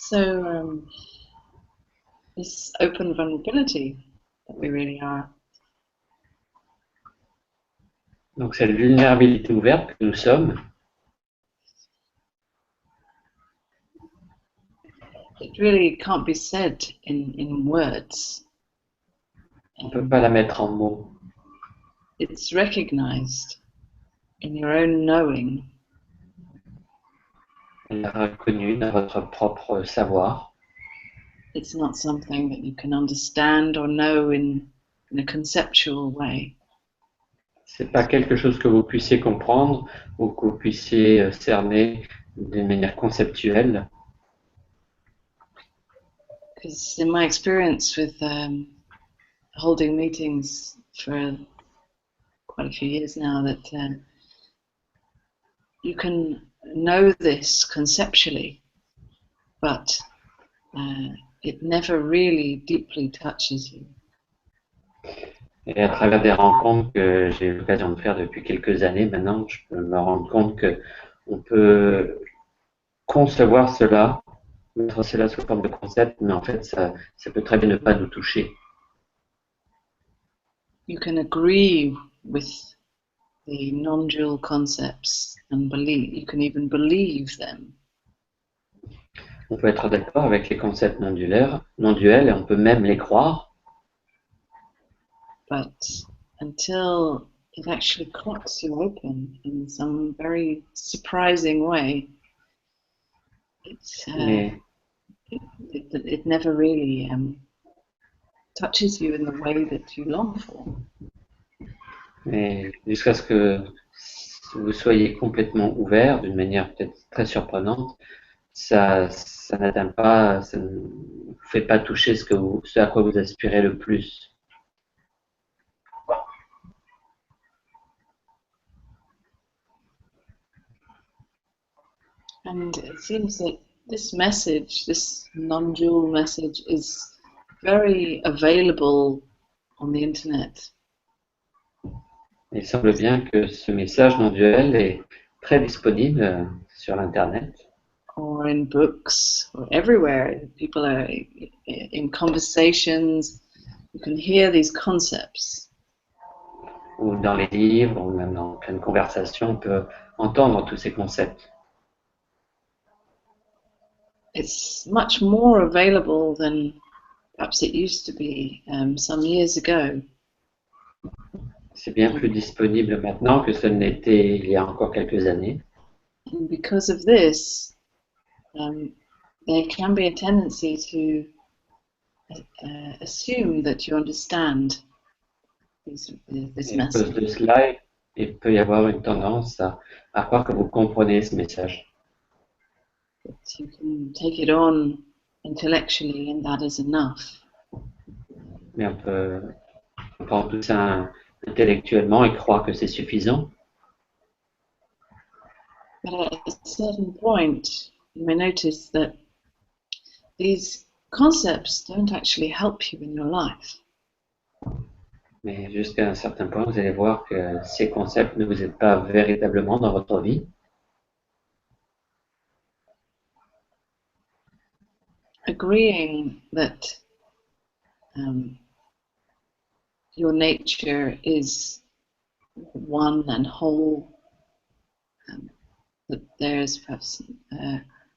So this open vulnerability that we really are. Donc cette vulnérabilité ouverte que nous sommes, it really can't be said in words. on ne peut pas la mettre en mots. It's recognized in your own knowing. Elle est reconnue dans votre propre savoir. It's not something that you can understand or know in a conceptual way. C'est pas quelque chose que vous puissiez comprendre ou que vous puissiez cerner d'une manière conceptuelle. Because in my experience with holding meetings for quite a few years now, that you can know this conceptually, but it never really deeply touches you. Et à travers des rencontres que j'ai eu l'occasion de faire depuis quelques années maintenant, je peux me rendre compte que on peut concevoir cela, mettre cela sous forme de concept, mais en fait, ça peut très bien ne pas nous toucher. You can agree with the non-dual concepts and believe. You can even believe them. On peut être d'accord avec les concepts non-duels, et on peut même les croire. But until it actually cracks you open in some very surprising way, it never really touches you in the way that you long for. Mais jusqu'à ce que vous soyez complètement ouvert d'une manière peut-être très surprenante, ça n'atteint pas, ça ne vous fait pas toucher ce à quoi vous aspirez le plus. And it seems that this message, this non-dual message, is very available on the internet. Il semble bien que ce message non-duel est très disponible sur l'internet. Or in books, or everywhere. People are in conversations. You can hear these concepts. Ou dans les livres, ou même dans pleine conversation, on peut entendre tous ces concepts. It's much more available than perhaps it used to be some years ago. C'est bien plus disponible maintenant que ce n'était il y a encore quelques années. And because of this, there can be a tendency to assume that you understand this Et à cause message. de cela, il peut y avoir une tendance à croire que vous comprenez ce message. That you can take it on intellectually and that is enough. Mais on peut prendre tout ça intellectuellement et croire que c'est suffisant. But at a certain point, you may notice that these concepts don't actually help you in your life. Mais jusqu'à un certain point, vous allez voir que ces concepts ne vous aident pas véritablement dans votre vie. Agreeing that your nature is one and whole, that there's perhaps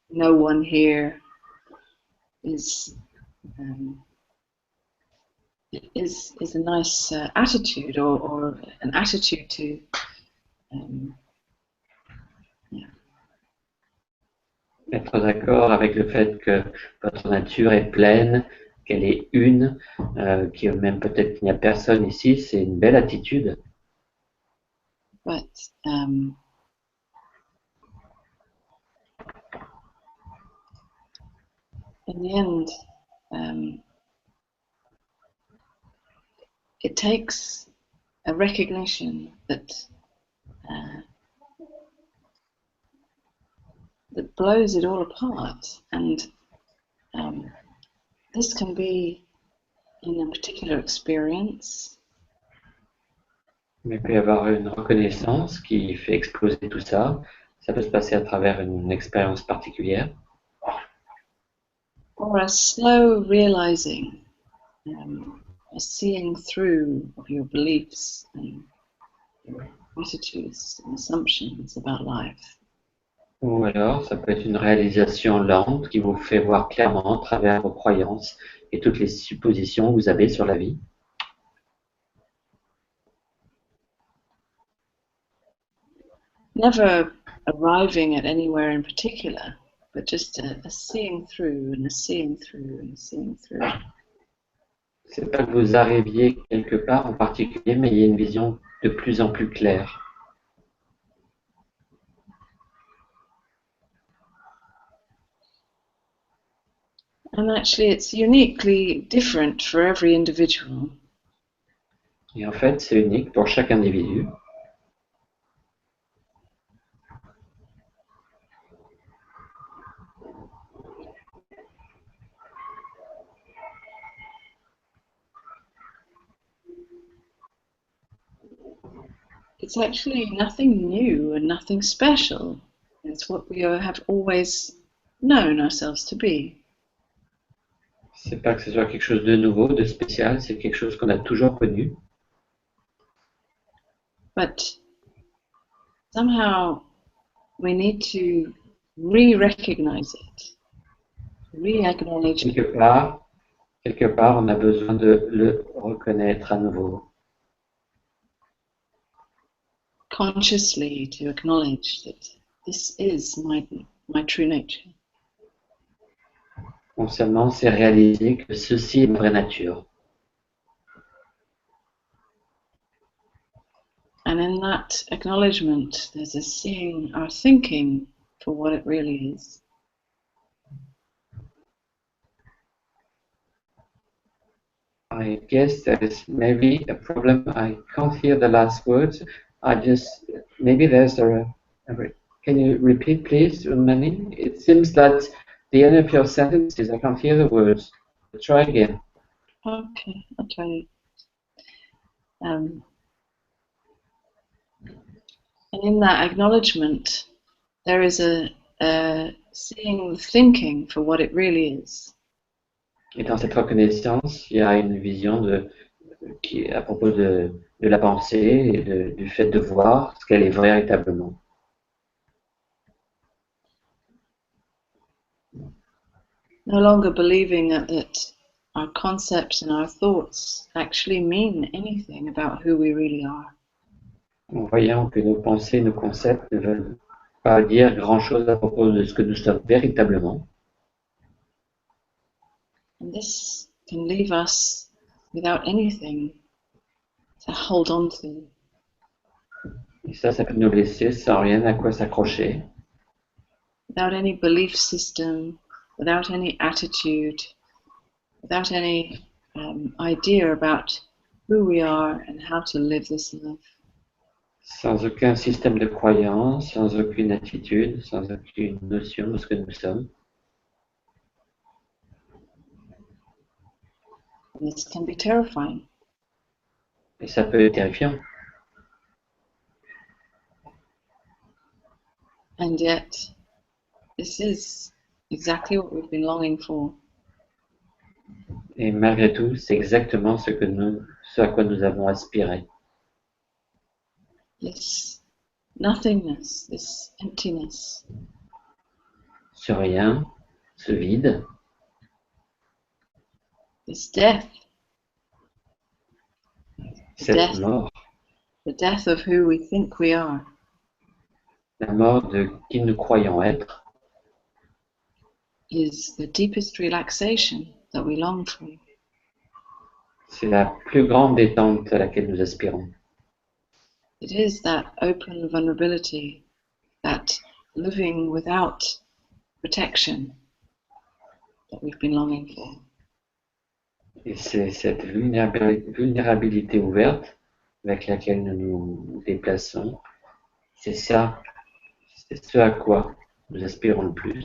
no one here is a nice attitude or an attitude to Être d'accord avec le fait que votre nature est pleine, qu'elle est une, qu'il même peut-être qu'il n'y a personne ici, c'est une belle attitude. But in the end, it takes a recognition that that blows it all apart, and this can be in a particular experience. Mais il peut y avoir une reconnaissance qui fait exploser tout ça. Ça peut se passer à travers une expérience particulière. or a slow realizing, a seeing through of your beliefs and your attitudes and assumptions about life. Ou alors, ça peut être une réalisation lente qui vous fait voir clairement à travers vos croyances et toutes les suppositions que vous avez sur la vie. Never arriving at anywhere in particular, but just a seeing through and a seeing through and a seeing through. C'est pas que vous arriviez quelque part en particulier, mais il y a une vision de plus en plus claire. And actually, it's uniquely different for every individual. Et en fait, c'est unique pour chaque individu. It's actually nothing new and nothing special. It's what we have always known ourselves to be. C'est pas que ce soit quelque chose de nouveau, de spécial, c'est quelque chose qu'on a toujours connu. But somehow we need to re-recognize it, re-acknowledge it. Quelque part, on a besoin de le reconnaître à nouveau. Consciously to acknowledge that this is my true nature. Consciemment, c'est réaliser que ceci est ma vraie nature. And in that acknowledgement, there's a seeing our thinking for what it really is. I guess there is maybe a problem. I can't hear the last words. Maybe there's can you repeat, please, UNMANI? It seems that the end of your sentences, I can't hear the words. Try again. Okay, I'll try. And in that acknowledgement, there is a seeing the thinking for what it really is. Et dans cette reconnaissance, il y a une vision à propos de la pensée et du fait de voir ce qu'elle est véritablement. No longer believing that our concepts and our thoughts actually mean anything about who we really are. En voyant que nos pensées, nos concepts ne veulent pas dire grand-chose à propos de ce que nous sommes véritablement. And this can leave us without anything to hold on to. Et ça peut nous laisser sans rien à quoi s'accrocher. Without any belief system, without any attitude, without any idea about who we are and how to live this life. Sans aucun système de croyance, sans aucune attitude, sans aucune notion de ce que nous sommes. And this can be terrifying. Et ça peut être terrifiant. And yet, this is exactly what we've been longing for. Et malgré tout, c'est exactement ce à quoi nous avons aspiré. This nothingness, this emptiness. Ce rien, ce vide. This death. Cette mort. The death of who we think we are. La mort de qui nous croyons être. Is the deepest relaxation that we long for. C'est la plus grande détente à laquelle nous aspirons. It is that open vulnerability, that living without protection that we've been longing for. Et c'est cette vulnérabilité ouverte avec laquelle nous nous déplaçons. C'est ça, c'est ce à quoi nous aspirons le plus.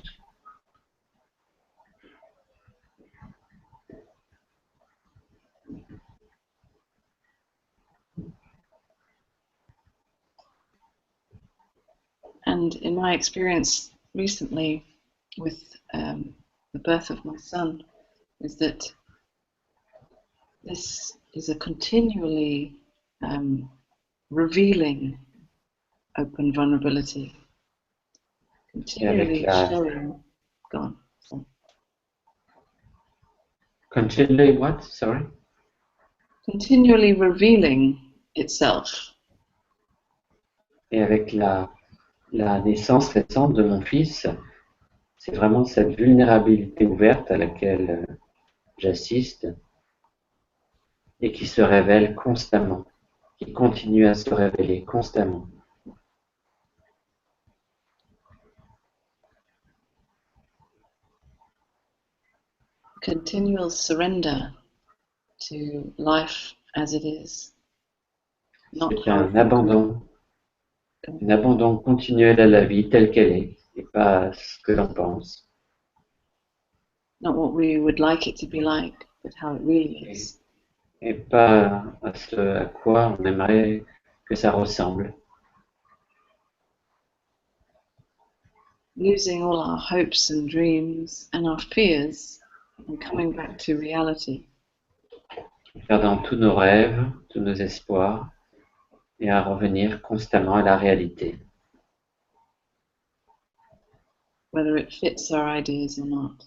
And in my experience recently with the birth of my son is that this is a continually revealing open vulnerability, continually showing. Go on. Sorry. Continually what? Sorry? Continually revealing itself. Et avec la naissance récente de mon fils, c'est vraiment cette vulnérabilité ouverte à laquelle j'assiste et qui se révèle constamment, qui continue à se révéler constamment. Continual surrender to life as it is. C'est un abandon continuel à la vie telle qu'elle est, et pas à ce que l'on pense. Not what we would like it to be like, but how it really is. Et pas à ce à quoi on aimerait que ça ressemble. Losing all our hopes and dreams and our fears and coming back to reality. Perdant tous nos rêves, tous nos espoirs, et à revenir constamment à la réalité. Whether it fits our ideas or not.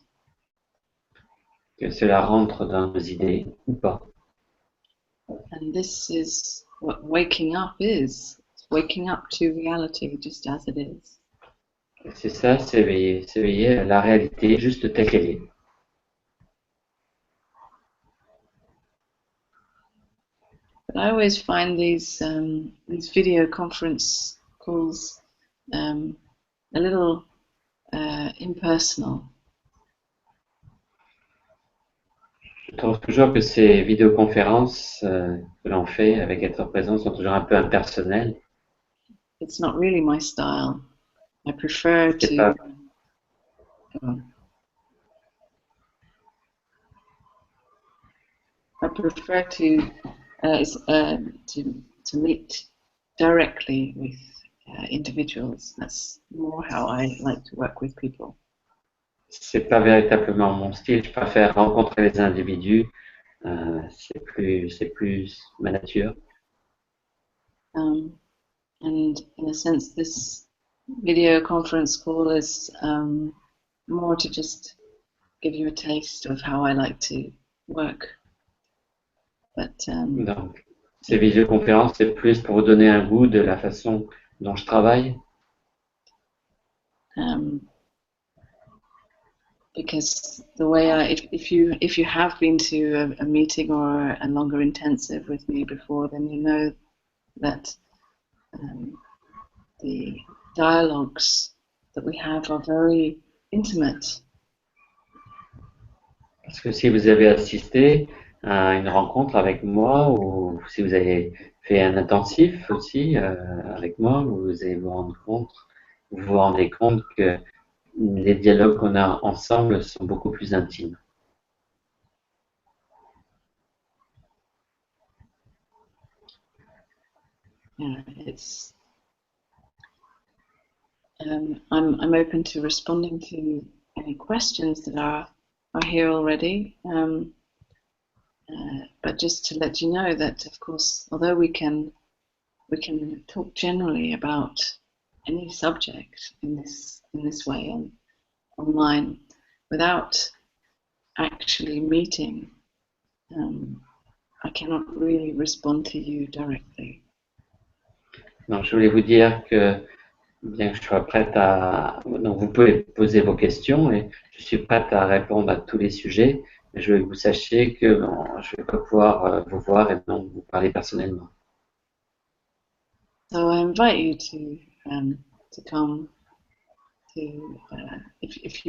Que cela rentre dans nos idées ou pas. And this is what waking up is. It's waking up to reality just as it is. C'est ça, s'éveiller à la réalité juste telle qu'elle est. But I always find these video conference calls a little impersonal. Je trouve toujours que ces vidéoconférences que l'on fait avec être présent sont toujours un peu impersonnelles. It's not really my style. I prefer to. I prefer to meet directly with individuals. That's more how I like to work with people. C'est pas véritablement mon style. Je préfère rencontrer les individus. C'est plus ma nature. And in a sense, this video conference call is more to just give you a taste of how I like to work. But donc, ces visioconférences, c'est plus pour vous donner un goût de la façon dont je travaille. Because the way if you have been to a meeting or a longer intensive with me before, then you know that the dialogues that we have are very intimate. Parce que si vous avez assisté à une rencontre avec moi ou si vous avez fait un intensif aussi avec moi, vous allez vous rendez compte que les dialogues qu'on a ensemble sont beaucoup plus intimes. Yeah, it's. I'm open to responding to any questions that are here already. But just to let you know that, of course, although we can talk generally about any subject in this way online, without actually meeting, I cannot really respond to you directly. Donc, je voulais vous dire que bien que je sois prête donc vous pouvez poser vos questions et je suis prête à répondre à tous les sujets. Mais je veux que vous sachiez que je ne vais pas pouvoir vous voir et donc vous parler personnellement. So I invite you to come to if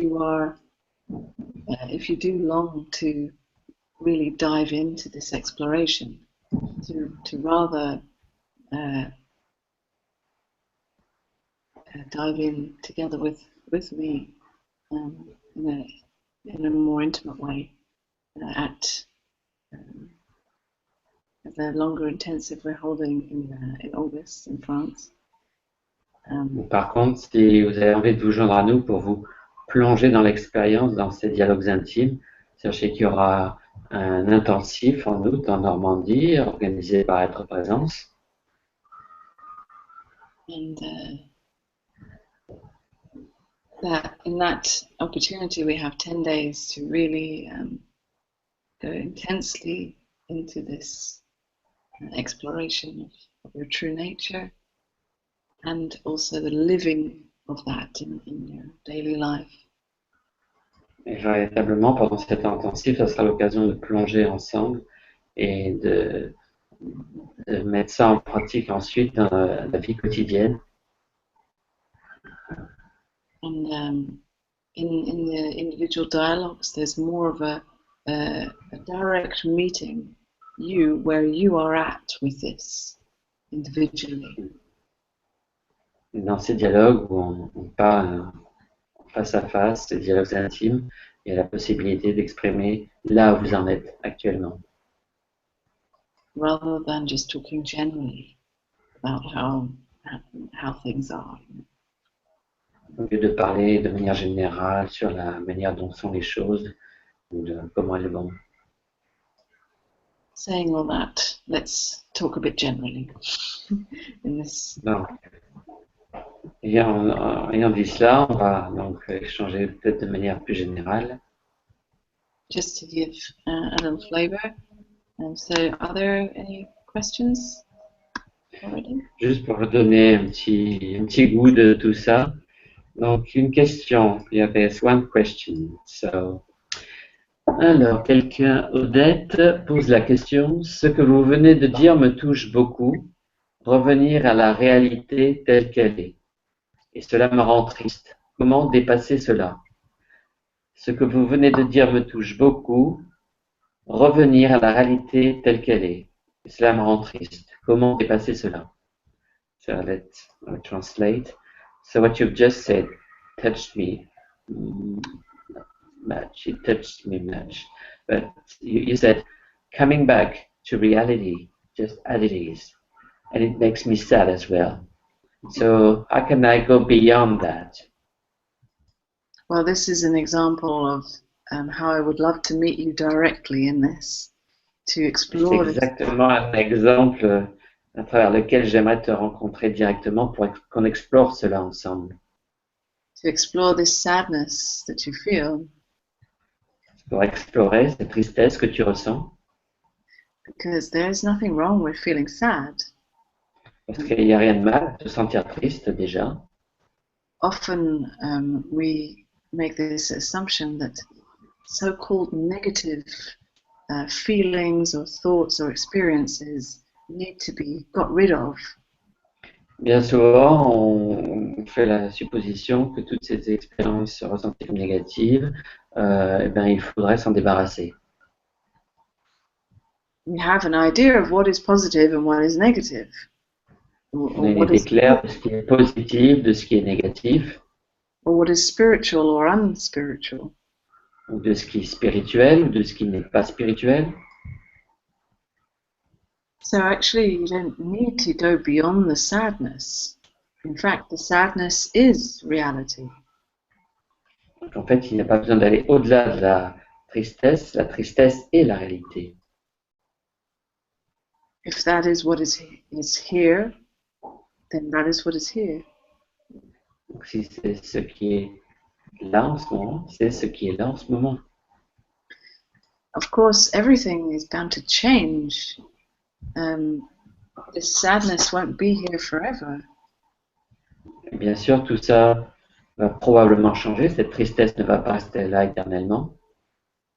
you do long to really dive into this exploration, to rather dive in together with me in a more intimate way at the longer intensive we're holding in August in France. Par contre, si vous avez envie de vous joindre à nous pour vous plonger dans l'expérience, dans ces dialogues intimes. Sachez qu'il y aura un intensif en août en Normandie, organisé par Etre Présence. And in that opportunity, we have 10 days to really go intensely into this exploration of your true nature, and also the living of that in your daily life. Et véritablement, pendant cet intensif, ça sera l'occasion de plonger ensemble et de mettre ça en pratique ensuite dans la vie quotidienne. And in the individual dialogues, there's more of a direct meeting where you are at with this individually. Et dans ces dialogues où on parle face à face, ces dialogues intimes, il y a la possibilité d'exprimer là où vous en êtes actuellement. Rather than just talking generally about how things are. Au lieu de parler de manière générale sur la manière dont sont les choses ou de comment elles vont. Saying all that, let's talk a bit generally in this. Donc, ayant dit cela, on va donc échanger peut-être de manière plus générale. Just to give a little flavor. So, are there any questions already? Juste pour vous donner un petit goût de tout ça. Donc, une question. Yeah, there's one question. So, alors, Odette pose la question. Ce que vous venez de dire me touche beaucoup. Revenir à la réalité telle qu'elle est. Et cela me rend triste. Comment dépasser cela? Ce que vous venez de dire me touche beaucoup. Revenir à la réalité telle qu'elle est. Et cela me rend triste. Comment dépasser cela? So let's translate. So what you've just said touched me much. It touched me much. But you said coming back to reality just as it is. And it makes me sad as well. So how can I go beyond that? Well, this is an example of how I would love to meet you directly in this, to explore C'est exactement un exemple à travers lequel j'aimerais te rencontrer directement pour qu'on explore cela ensemble. To explore this sadness that you feel. Pour explorer cette tristesse que tu ressens. Because there is nothing wrong with feeling sad. Parce qu'il n'y a rien de mal à se sentir triste déjà. Often we make this assumption that so-called negative feelings or thoughts or experiences need to be got rid of. Bien souvent, on fait la supposition que toutes ces expériences ressenties comme négatives, il faudrait s'en débarrasser. We have an idea of what is positive and what is negative. On a une idée claire de ce qui est positif, de ce qui est négatif. Or what is spiritual or unspiritual. Ou de ce qui est spirituel ou de ce qui n'est pas spirituel. So actually, you don't need to go beyond the sadness. In fact, the sadness is reality. Donc, en fait, il n'y a pas besoin d'aller au-delà de la tristesse. La tristesse est la réalité. If that is what is here, then that is what is here. Donc, si c'est ce qui est là en ce moment, c'est ce qui est là en ce moment. Of course, everything is bound to change. This sadness won't be here forever. Et bien sûr, tout ça va probablement changer. Cette tristesse ne va pas rester là éternellement.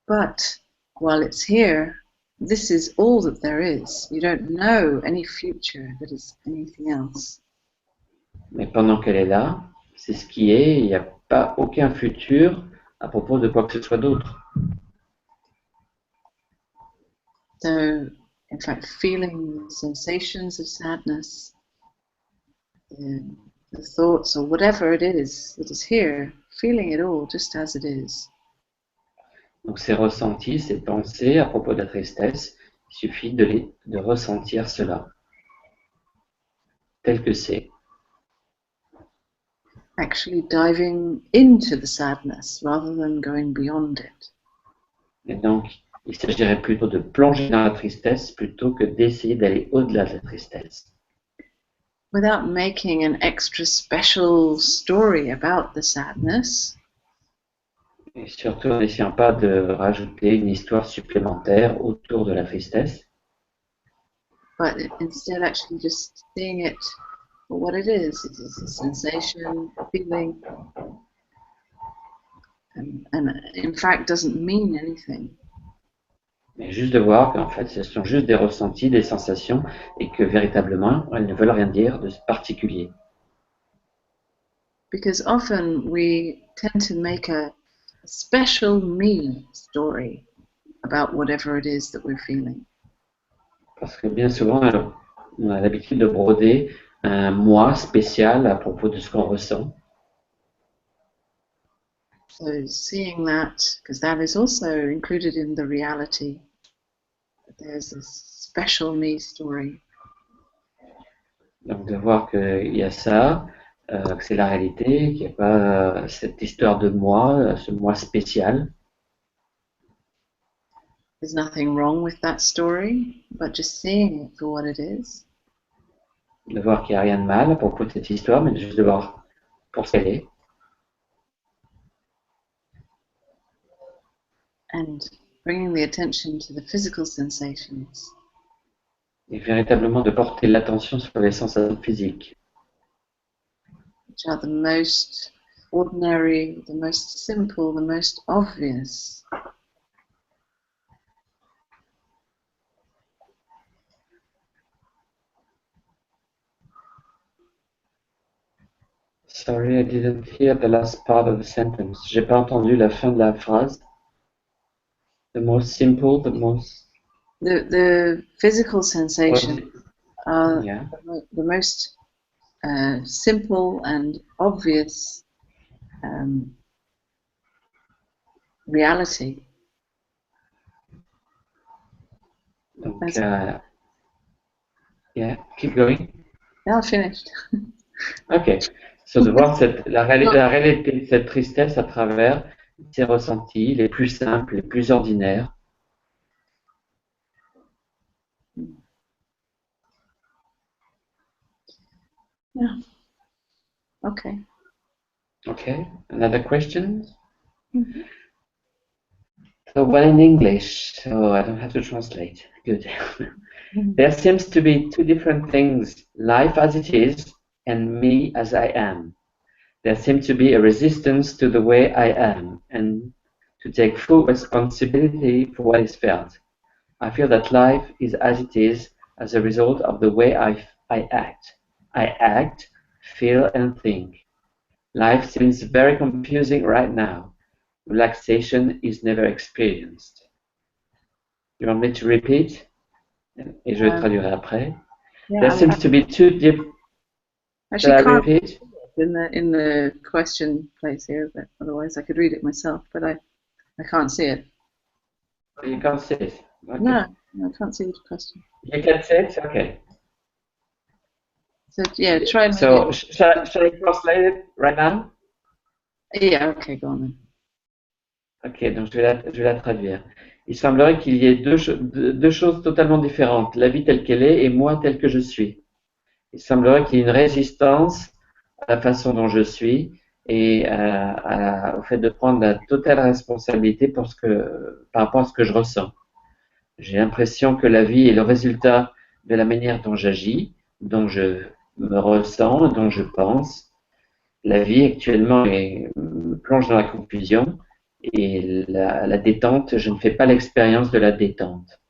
But while it's here, this is all that there is. You don't know any future that is anything else. Mais pendant qu'elle est là, c'est ce qui est. Il n'y a pas aucun futur à propos de quoi que ce soit d'autre. So, in fact, feeling sensations of sadness, the thoughts or whatever it is that is here, feeling it all just as it is. Donc ces ressentis, ces pensées à propos de la tristesse, il suffit de ressentir cela tel que c'est. actually diving into the sadness rather than going beyond it. Et donc, il s'agirait plutôt de plonger dans la tristesse plutôt que d'essayer d'aller au-delà de la tristesse. Without making an extra special story about the sadness. Et surtout en n'essayant pas de rajouter une histoire supplémentaire autour de la tristesse, but instead actually just seeing it for what it is. It is a sensation, a feeling, and in fact doesn't mean anything. mais juste de voir qu'en fait, ce sont juste des ressentis, des sensations, et que véritablement, elles ne veulent rien dire de particulier. Because often we tend to make a special me story about whatever it is that we're feeling. Parce que bien souvent, on a l'habitude de broder un moi spécial à propos de ce qu'on ressent. So seeing that, because that is also included in the reality, that there's this special me story. Donc de voir qu'il y a ça, que c'est la réalité, qu'il n'y a pas cette histoire de moi, ce moi spécial. There's nothing wrong with that story, but just seeing it for what it is. De voir qu'il n'y a rien de mal à propos de cette histoire, mais juste de voir pour ce qu'elle est. And bringing the attention to the physical sensations. Et véritablement de porter l'attention sur les sensations physiques. Which are the most ordinary, the most simple, the most obvious. Sorry, I didn't hear the last part of the sentence. J'ai pas entendu la fin de la phrase. The most simple, the most... The physical sensations are Yeah. the most simple and obvious reality. Donc, yeah, keep going. Now finished. Ok. So, de voir la réalité de cette tristesse à travers ses ressentis, les plus simples, les plus ordinaires. Yeah. Okay. Okay. Another question? Mm-hmm. So, well, in English, so I don't have to translate. Good. There seems to be two different things, life as it is and me as I am. There seems to be a resistance to the way I am and to take full responsibility for what is felt. I feel that life is as it is as a result of the way I act. I act, feel, and think. Life seems very confusing right now. Relaxation is never experienced. You want me to repeat? Et je traduirai après. Yeah, There seems to be two different... Shall I repeat? In the question place here, but otherwise I could read it myself, but I can't see it. You can't see it? Okay. No, I can't see the question. You can see it? Okay. So yeah, try. So shall I translate it right now? Yeah, okay, go on then. Ok, donc je vais la traduire. Il semblerait qu'il y ait deux choses totalement différentes, la vie telle qu'elle est et moi tel que je suis. Il semblerait qu'il y ait une résistance à la façon dont je suis et au fait de prendre la totale responsabilité par rapport à ce que je ressens. J'ai l'impression que la vie est le résultat de la manière dont j'agis, dont je me ressens, dont je pense. La vie actuellement me plonge dans la confusion et la détente, je ne fais pas l'expérience de la détente.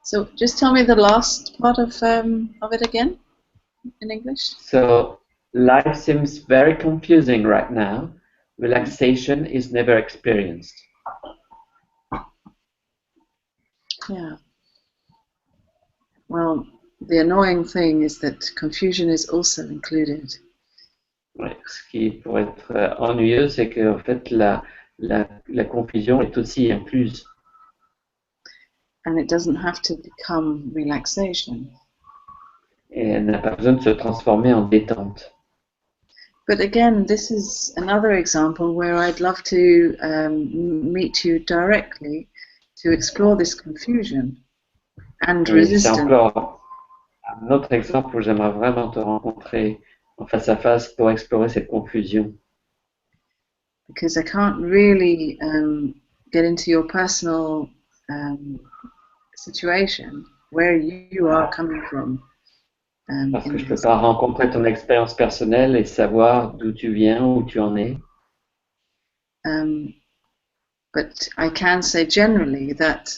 So just tell me the last part of it again in English. So life seems very confusing right now. Relaxation is never experienced. Yeah. Well, the annoying thing is that confusion is also included. Ouais, ce qui pourrait être ennuyeux, c'est qu'en fait la confusion est aussi incluse. And it doesn't have to become relaxation. et elle n'a pas besoin de se transformer en détente. But again, this is another example where I'd love to meet you directly to explore this confusion and Et c'est resistance. encore un autre exemple où j'aimerais vraiment te rencontrer en face à face pour explorer cette confusion. Because I can't really get into your personal situation, where you are coming from. Parce que je ne peux pas rencontrer ton expérience personnelle et savoir d'où tu viens, où tu en es. But I can say generally that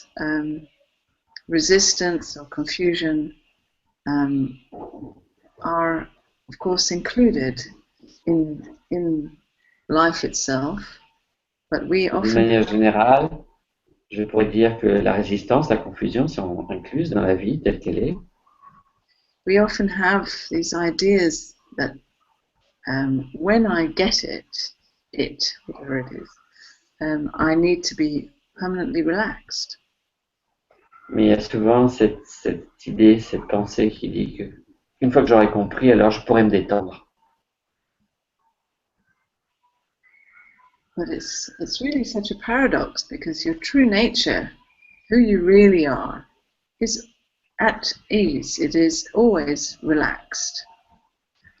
resistance or confusion are, of course, included in life itself. But we D'une often manière générale, je pourrais dire que la résistance, la confusion sont incluses dans la vie telle qu'elle est. have these ideas that when I get whatever it is, I need to be permanently relaxed. Mais il y a souvent cette idée, cette pensée qui dit que une fois que j'aurai compris, alors je pourrai me détendre. But it's really such a paradox, because your true nature, who you really are, is at ease. It is always relaxed.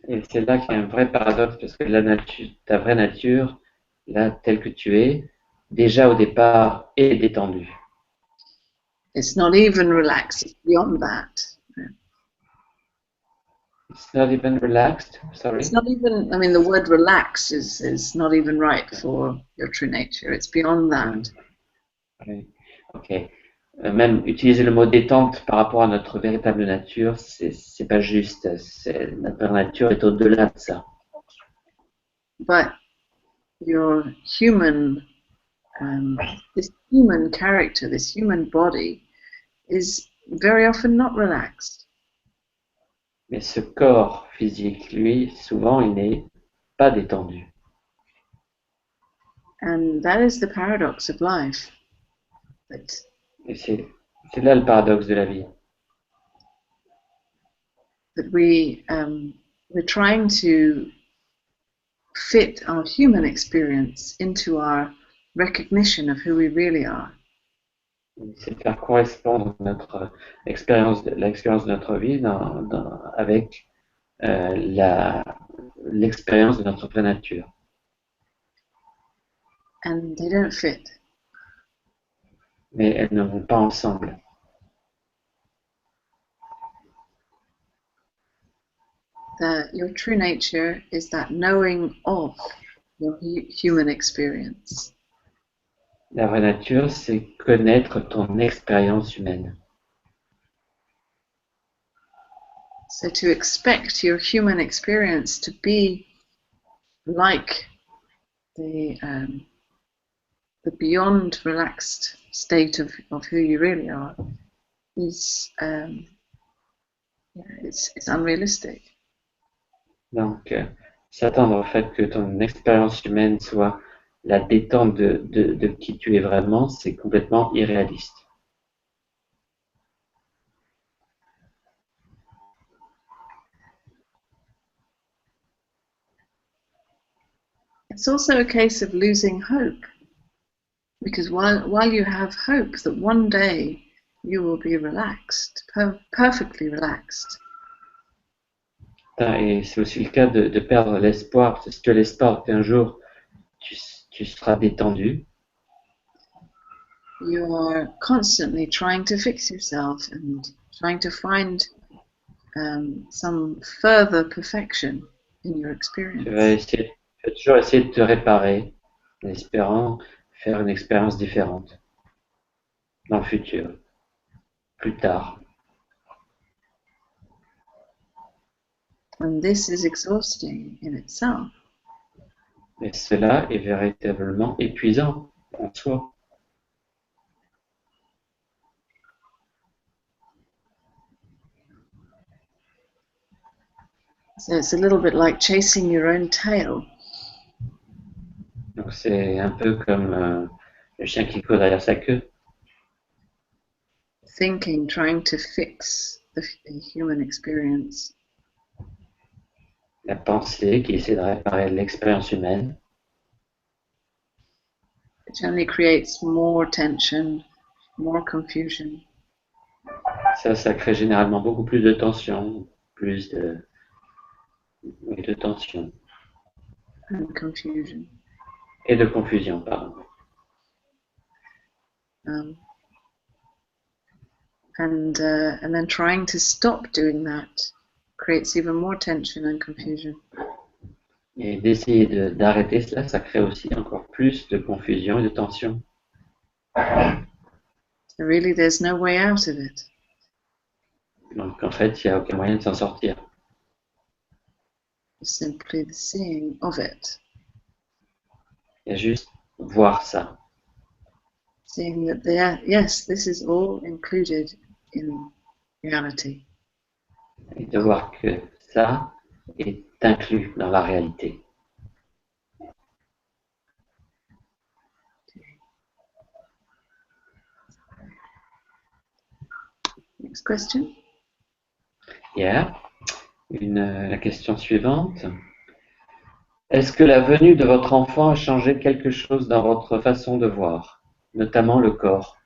Et c'est là qu'il y a un vrai paradoxe, parce que la nature, ta vraie nature, là, telle que tu es, déjà au départ, est détendue. It's not even relaxed, it's beyond that. It's not even relaxed, sorry. It's not even, I mean, the word relax is not even right for your true nature. It's beyond that. Oui. Ok. Même utiliser le mot détente par rapport à notre véritable nature, c'est pas juste. Notre vraie nature est au-delà de ça. But your human, this human character, this human body, is very often not relaxed. Mais ce corps physique, lui, souvent, il n'est pas détendu. And that is the paradox of life. That Et c'est là le paradoxe de la vie. we're trying to fit our human experience into our recognition of who we really are. C'est de faire correspondre notre l'expérience de notre vie avec l'expérience de notre vraie nature. And they don't fit. Mais elles ne vont pas ensemble. Your true nature is that knowing of your human experience. La vraie nature, c'est connaître ton expérience humaine. So to expect your human experience to be like the beyond relaxed state of who you really are is it's unrealistic. Donc, s'attendre au fait que ton expérience humaine soit la détente de qui tu es vraiment, c'est complètement irréaliste. It's also a case of losing hope, because while you have hope that one day you will be relaxed, perfectly relaxed. Et c'est aussi le cas de perdre l'espoir, parce que si tu as l'espoir qu'un jour tu seras détendu, you are constantly trying to fix yourself and trying to find some further perfection in your experience. tu vas toujours essayer de te réparer, en espérant faire une expérience différente dans le futur, plus tard. And this is exhausting in itself. Et cela est véritablement épuisant en soi. So it's a little bit like chasing your own tail. Donc c'est un peu comme le chien qui court derrière sa queue. Thinking, trying to fix the human experience. La pensée qui essaie de réparer l'expérience humaine. It only creates more tension, more confusion. Ça crée généralement beaucoup plus de tension, de tension. And confusion. Et de confusion, pardon. And then trying to stop doing that creates even more tension and confusion. Et d'essayer d'arrêter cela, ça crée aussi encore plus de confusion et de tension. So really, there's no way out of it. Donc en fait, il n'y a aucun moyen de s'en sortir. It's simply the seeing of it. Il y a juste voir ça. Seeing that yes, this is all included in reality. Et de voir que ça est inclus dans la réalité. Next question. Yeah. La question suivante. Est-ce que la venue de votre enfant a changé quelque chose dans votre façon de voir, notamment le corps?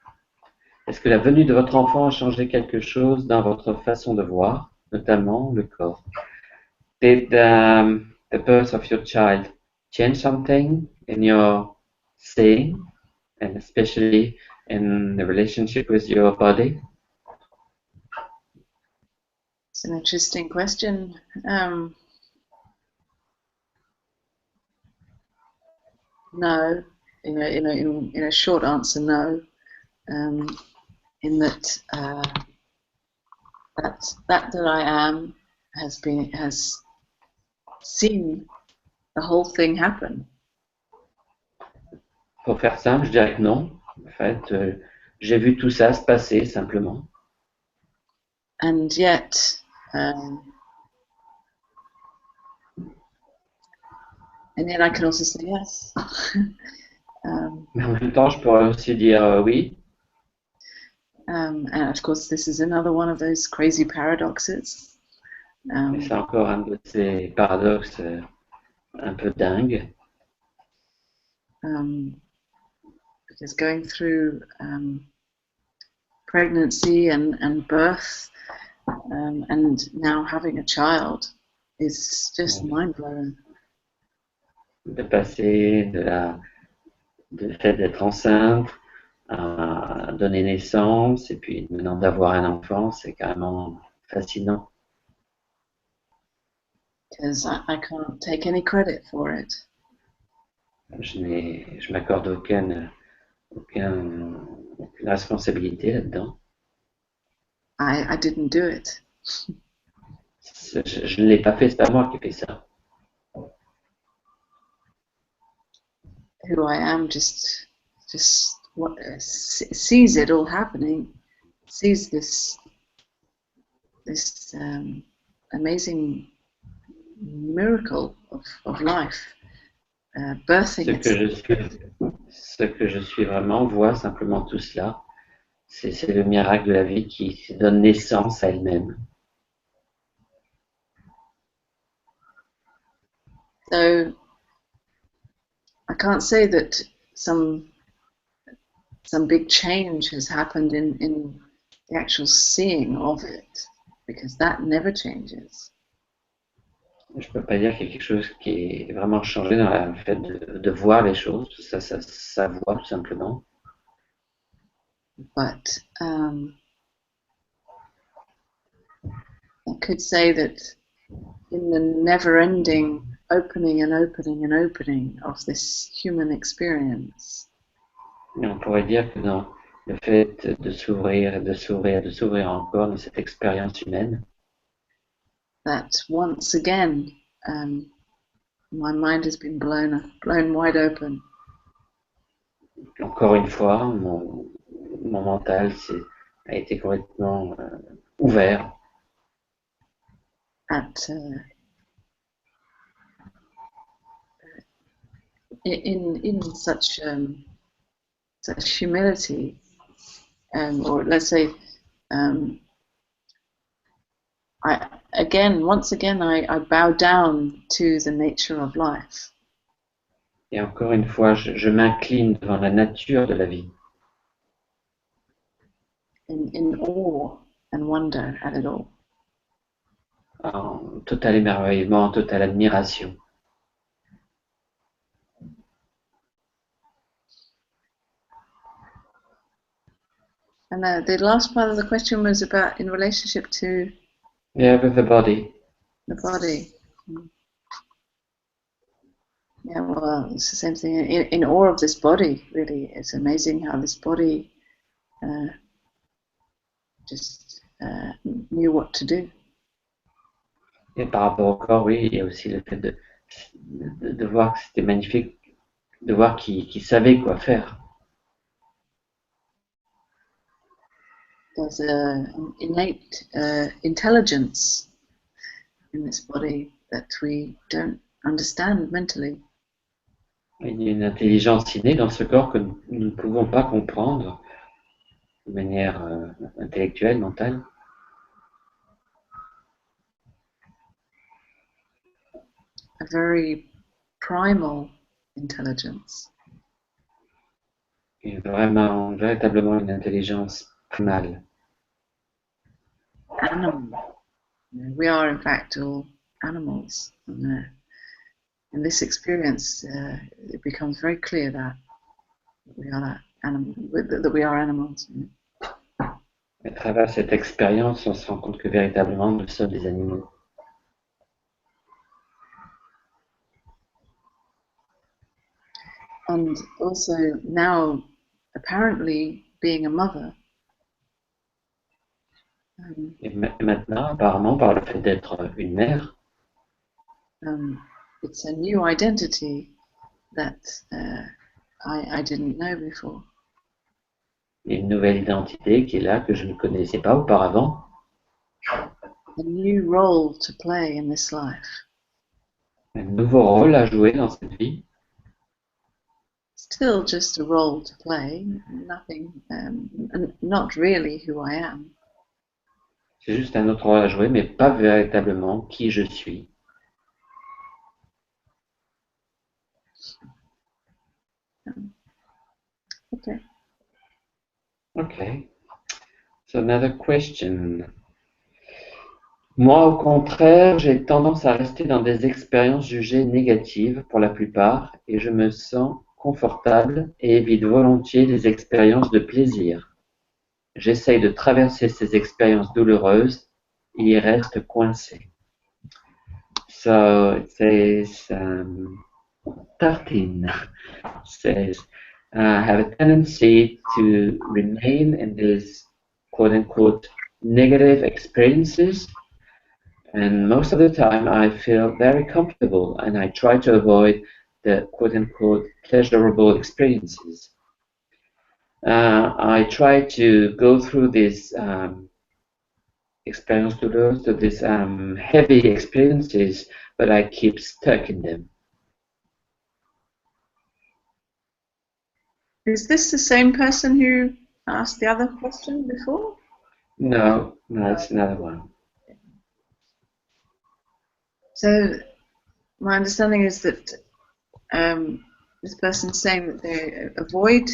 Est-ce que la venue de votre enfant a changé quelque chose dans votre façon de voir, notamment le corps? Did the birth of your child change something in your seeing, and especially in the relationship with your body? It's an interesting question. No, in a short answer, no. In that that I am has seen the whole thing happen. Pour faire simple, je dirais que non. En fait, j'ai vu tout ça se passer simplement. And yet, I can also say yes. Mais en même temps, je pourrais aussi dire oui. And of course, this is another one of those crazy paradoxes. Et c'est encore un de ces paradoxes un peu dingues. Because going through pregnancy and birth and now having a child is just mind-blowing. De passer du fait d'être enceinte à donner naissance et puis maintenant d'avoir un enfant, c'est carrément fascinant. Because I can't take any credit for it. Je m'accorde aucune responsabilité là-dedans. I didn't do it. Je ne l'ai pas fait, c'est pas moi qui ai fait ça. Who I am just sees it all happening, sees this amazing miracle of life, birthing Ce que je suis vraiment voit simplement tout cela. C'est le miracle de la vie qui donne naissance à elle-même. So I can't say that some big change has happened in the actual seeing of it, because that never changes. Je ne peux pas dire qu'il y a quelque chose qui est vraiment changé dans le fait de voir les choses. Ça voit tout simplement. But I could say that in the never-ending opening and opening and opening of this human experience, Et on pourrait dire que dans le fait de s'ouvrir, de s'ouvrir, de s'ouvrir encore dans cette expérience humaine, that once again my mind has been blown wide open. Encore une fois, mon mental a été complètement ouvert. In such humility, or let's say once again, I bow down to the nature of life. Et encore une fois, je m'incline devant la nature de la vie. In awe and wonder at it all. En total émerveillement, en totale admiration. And the last part of the question was about in relationship to With the body. the body. Yeah, well, it's the same thing. In awe of this body, really, it's amazing how this body just knew what to do. Et par rapport au corps, oui, il y a aussi le fait de voir que c'était magnifique, de voir qu'il savait quoi faire. There's an innate intelligence in this body that we don't understand mentally. Il y a une intelligence innée dans ce corps que nous ne pouvons pas comprendre de manière intellectuelle, mentale. A very primal intelligence. Et véritablement une intelligence primale. Animal. We are, in fact, all animals. And, in this experience, it becomes very clear that we are that animal, that we are animals. À travers cette expérience, on se rend compte que véritablement, nous sommes des animaux. And also now, apparently, being a mother. Et maintenant, apparemment, par le fait d'être une mère, it's a new identity that I didn't know before. il y a une nouvelle identité qui est là, que je ne connaissais pas auparavant. A new role to play in this life. Un nouveau rôle à jouer dans cette vie. Still just a role to play, nothing, not really who I am. C'est juste un autre rôle à jouer, mais pas véritablement qui je suis. Okay. Okay. So another question. Moi, au contraire, j'ai tendance à rester dans des expériences jugées négatives pour la plupart et je me sens confortable et évite volontiers les expériences de plaisir. J'essaye de traverser ces expériences douloureuses et y reste coincé. So it says, 13 says, I have a tendency to remain in these quote-unquote negative experiences, and most of the time I feel very comfortable and I try to avoid the quote-unquote pleasurable experiences. I try to go through this experience douloureuse, to these heavy experiences, but I keep stuck in them. Is this the same person who asked the other question before? No, it's another one. So my understanding is that this person's saying that they avoid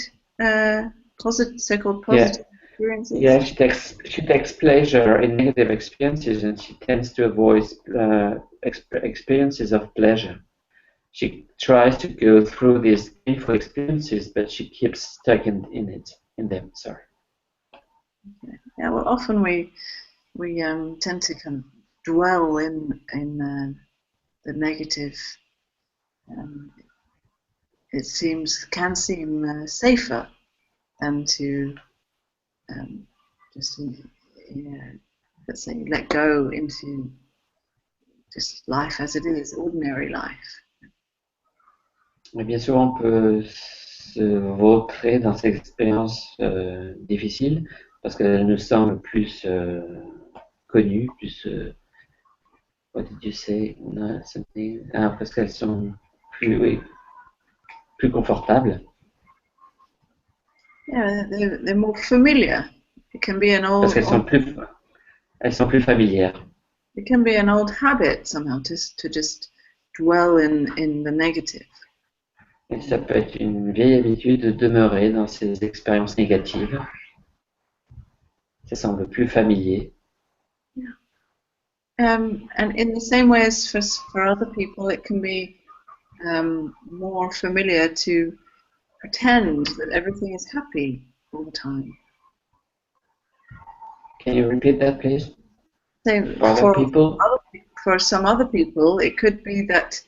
so-called positive experiences. Yeah, she takes pleasure in negative experiences, and she tends to avoid experiences of pleasure. She tries to go through these painful experiences, but she keeps stuck in them. Sorry. Yeah, well, often we tend to kind of dwell in the negative. It can seem safer than to just let's say let go into just life as it is, ordinary life. Mais bien souvent, on peut se vautrer dans ces expériences difficiles parce qu'elles nous semblent plus connues, plus what did you say? No, something. Parce qu'elles sont plus confortables. Yeah, they're more familiar. It can be an old. Parce qu'elles sont plus familières. it can be an old habit somehow to just dwell in the negative. Et ça peut être une vieille habitude de demeurer dans ces expériences négatives. Ça semble plus familier. And in the same way as for other people, it can be more familiar to pretend that everything is happy all the time. Can you repeat that, please? So For other people? for some other people, it could be that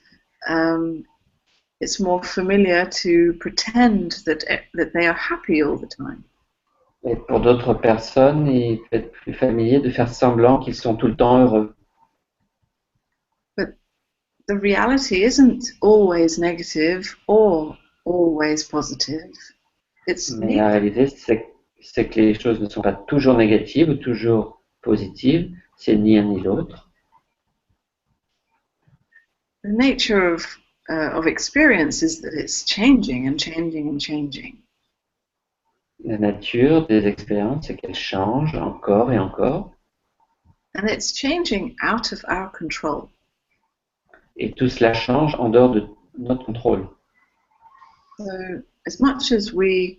it's more familiar to pretend that they are happy all the time. Et pour d'autres personnes, il peut être plus familier de faire semblant qu'ils sont tout le temps heureux. But the reality isn't always negative or always positive. Mais la réalité, c'est que les choses ne sont pas toujours négatives ou toujours positives. C'est ni un ni l'autre. The nature of experience is that it's changing and changing and changing. La nature des expériences, c'est qu'elles changent encore et encore. And it's changing out of our control. Et tout cela change en dehors de notre contrôle. So, as much as we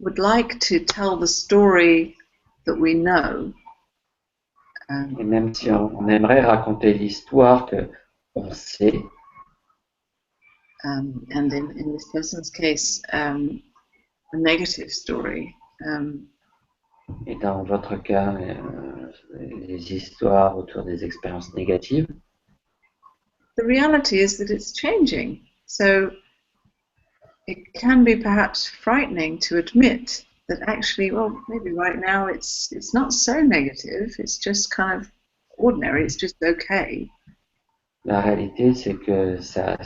would like to tell the story that we know, Et même si on aimerait raconter l'histoire qu'on sait, and in this person's case, a negative story, et dans votre cas, les histoires autour des expériences négatives, the reality is that it's changing. So it can be perhaps frightening to admit that actually, well, maybe right now it's not so negative, it's just kind of ordinary, it's just okay. la réalité, c'est que ça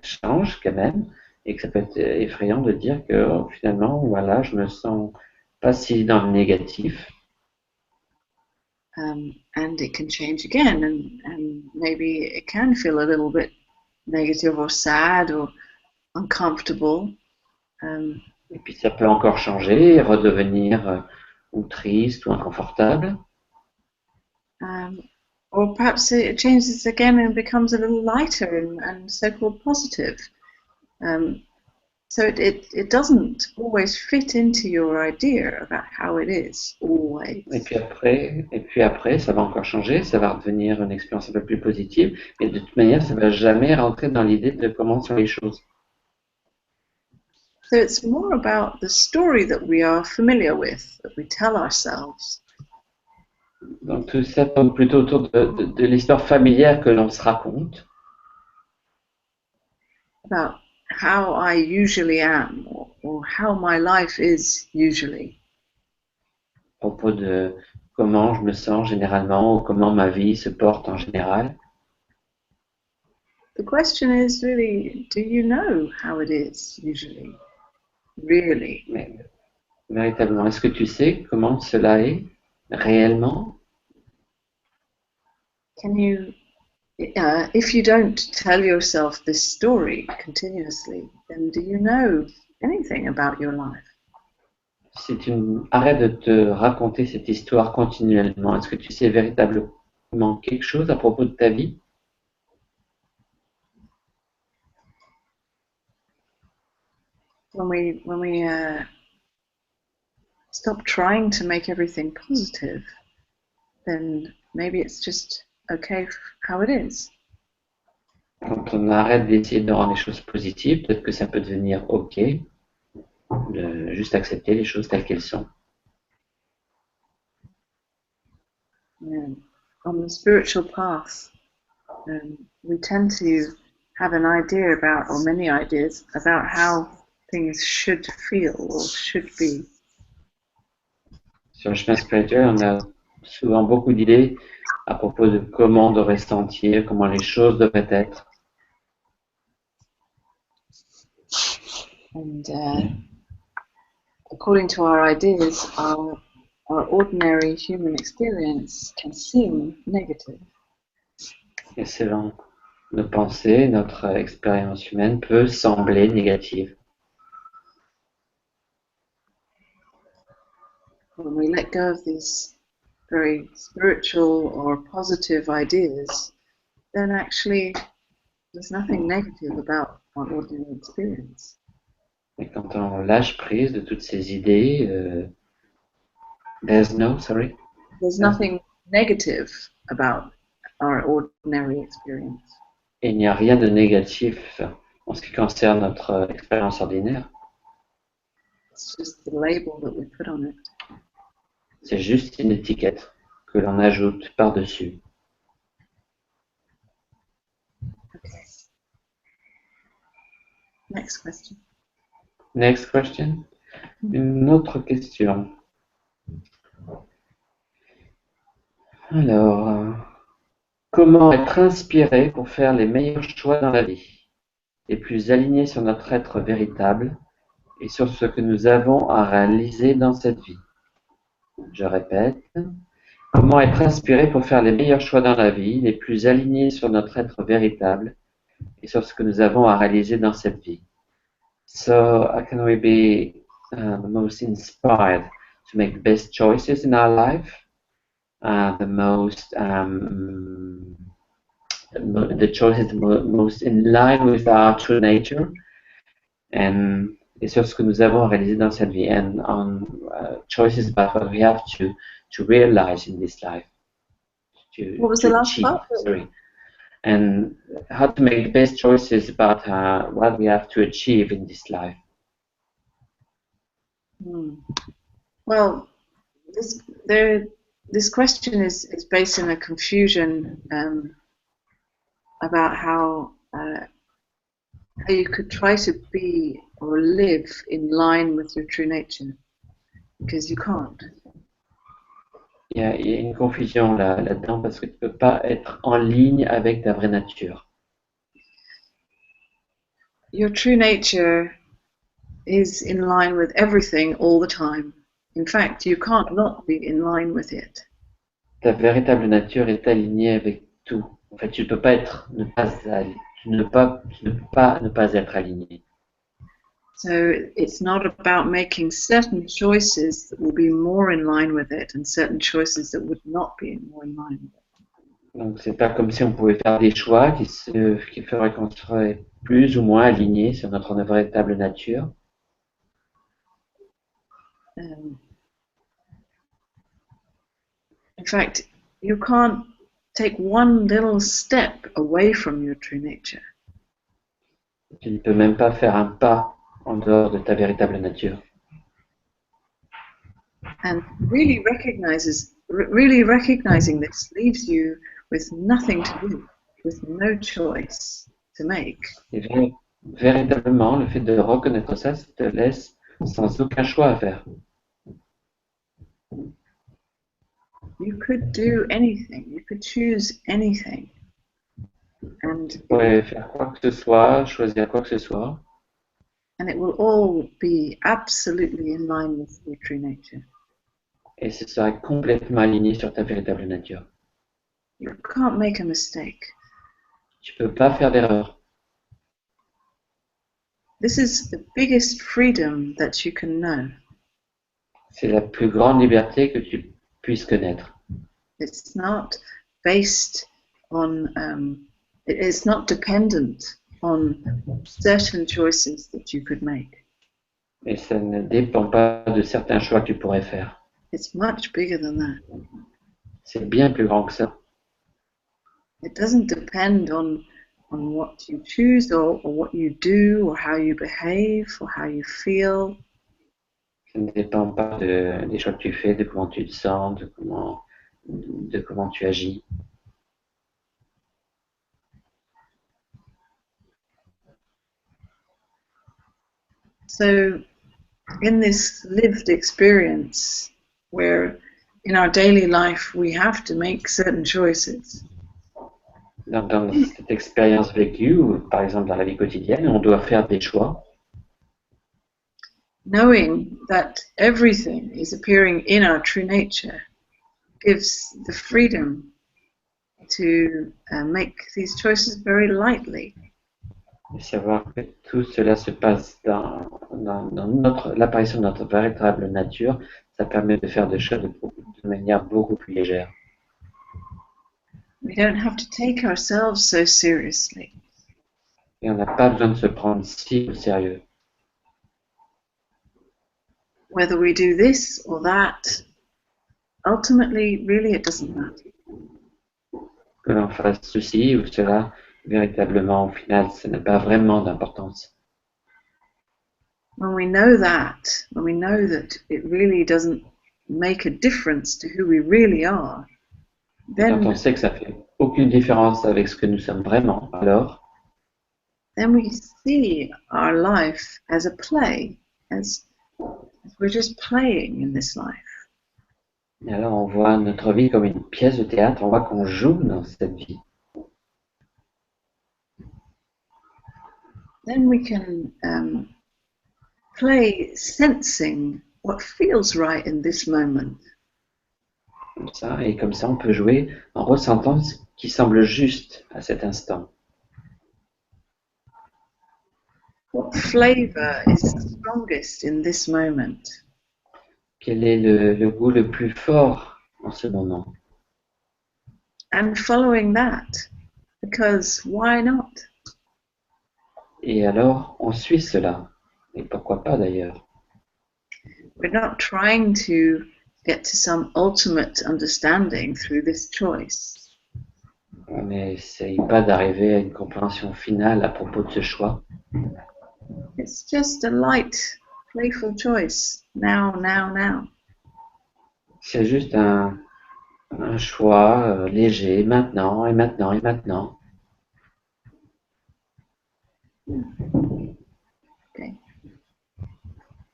change quand même et que ça peut être effrayant de dire que finalement, voilà, je me sens pas si dans le négatif. And it can change again, and maybe it can feel a little bit negative or sad or uncomfortable. Et puis ça peut encore changer et redevenir ou triste ou inconfortable. Or perhaps it changes again and becomes a little lighter and so-called positive. So it doesn't always fit into your idea about how it is, always. Et puis après, ça va encore changer, ça va redevenir une expérience un peu plus positive, mais de toute manière, ça va jamais rentrer dans l'idée de comment sont les choses. So it's more about the story that we are familiar with, that we tell ourselves. Donc tout ça tourne plutôt autour de l'histoire familière que l'on se raconte. About how I usually am, or how my life is usually. À propos de comment je me sens généralement ou comment ma vie se porte en général. The question is really, do you know how it is usually? Really? Mais véritablement, est-ce que tu sais comment cela est réellement? Can you, if you don't tell yourself this story continuously, then do you know anything about your life? Si tu arrêtes de te raconter cette histoire continuellement, est-ce que tu sais véritablement quelque chose à propos de ta vie? When we stop trying to make everything positive, then maybe it's just okay how it is. Quand on arrête d'essayer de rendre les choses positives, peut-être que ça peut devenir OK, de juste accepter les choses telles qu'elles sont. On the spiritual path, we tend to have an idea about, or many ideas, about how things should feel or should be. Sur le chemin spirituel, on a souvent beaucoup d'idées à propos de comment on devrait se sentir, comment les choses devraient être. And according to our ideas, our ordinary human experience can seem negative. Et selon nos pensées, notre expérience humaine peut sembler négative. When we let go of these very spiritual or positive ideas, then actually there's nothing negative about our ordinary experience. Et quand on lâche prise de toutes ces idées, there's nothing negative about our ordinary experience. Et il n'y a rien de négatif en ce qui concerne notre expérience ordinaire. It's just the label that we put on it. C'est juste une étiquette que l'on ajoute par-dessus. Okay. Next question. Next question. Une autre question. Alors, comment être inspiré pour faire les meilleurs choix dans la vie, les plus alignés sur notre être véritable et sur ce que nous avons à réaliser dans cette vie? Je répète. Comment être inspiré pour faire les meilleurs choix dans la vie, les plus alignés sur notre être véritable et sur ce que nous avons à réaliser dans cette vie? So, how can we be the most inspired to make the best choices in our life? The choices most in line with our true nature, et sur ce que nous avons à réaliser dans cette vie, and on choices about what we have to realize in this life. What was the last part? Sorry. And how to make the best choices about what we have to achieve in this life. Well, this question is based on a confusion about how you could try to be or live in line with your true nature, because you can't. Il y a une confusion là-dedans parce que tu ne peux pas être en ligne avec ta vraie nature. Your true nature is in line with everything all the time. In fact, you can't not be in line with it. Ta véritable nature est alignée avec tout. En fait, tu ne peux pas ne pas être aligné. So it's not about making certain choices that will be more in line with it and certain choices that would not be more in line with it. Donc c'est pas comme si on pouvait faire des choix qui feraient qu'on serait plus ou moins aligné sur notre véritable nature. In fact, you can't take one little step away from your true nature. Tu ne peux même pas faire un pas en dehors de ta véritable nature. And really recognizing this leaves you with nothing to do, with no choice to make. Et véritablement, le fait de reconnaître ça te laisse sans aucun choix à faire. You could do anything, you could choose anything. Tu pourrais faire quoi que ce soit, choisir quoi que ce soit. And it will all be absolutely in line with your true nature. Et ce serait complètement aligné sur ta véritable nature. You can't make a mistake. Tu peux pas faire d'erreur. This is the biggest freedom that you can know. C'est la plus grande liberté que tu puisses connaître. It's not based on, it's not dependent on certain choices that you could make. Et ça ne dépend pas de certains choix que tu pourrais faire. It's much bigger than that. C'est bien plus grand que ça. It doesn't depend on what you choose or what you do or how you behave or how you feel. Ça ne dépend pas des choix que tu fais, de comment tu te sens, de comment tu agis. So, in this lived experience, where in our daily life we have to make certain choices. Dans cette expérience vécue, ou par exemple dans la vie quotidienne, on doit faire des choix. Knowing that everything is appearing in our true nature gives the freedom to make these choices very lightly. Et savoir que tout cela se passe dans l'apparition de notre véritable nature, ça permet de faire des choix de de manière beaucoup plus légère. We don't have to take ourselves so seriously. Et on n'a pas besoin de se prendre si au sérieux. Whether we do this or that, ultimately, really, it doesn't matter. Que l'on fasse ceci ou cela, véritablement, au final, ça n'a pas vraiment d'importance. When we know that it really doesn't make a difference to who we really are, Et quand on then sait que ça fait aucune différence avec ce que nous sommes vraiment, alors we see our life as a play, as we're just playing in this life. et alors on voit notre vie comme une pièce de théâtre, on voit qu'on joue dans cette vie. Then we can play sensing what feels right in this moment. Comme ça, et comme ça, on peut jouer en ressentant ce qui semble juste à cet instant. What flavor is strongest in this moment? Quel est le goût le plus fort en ce moment? And following that, because why not? Et alors, on suit cela. Et pourquoi pas d'ailleurs? We're not trying to get to some ultimate understanding through this choice. On n'essaye pas d'arriver à une compréhension finale à propos de ce choix. It's just a light, playful choice. Now, now, now. C'est juste un choix léger, maintenant, et maintenant, et maintenant. Okay.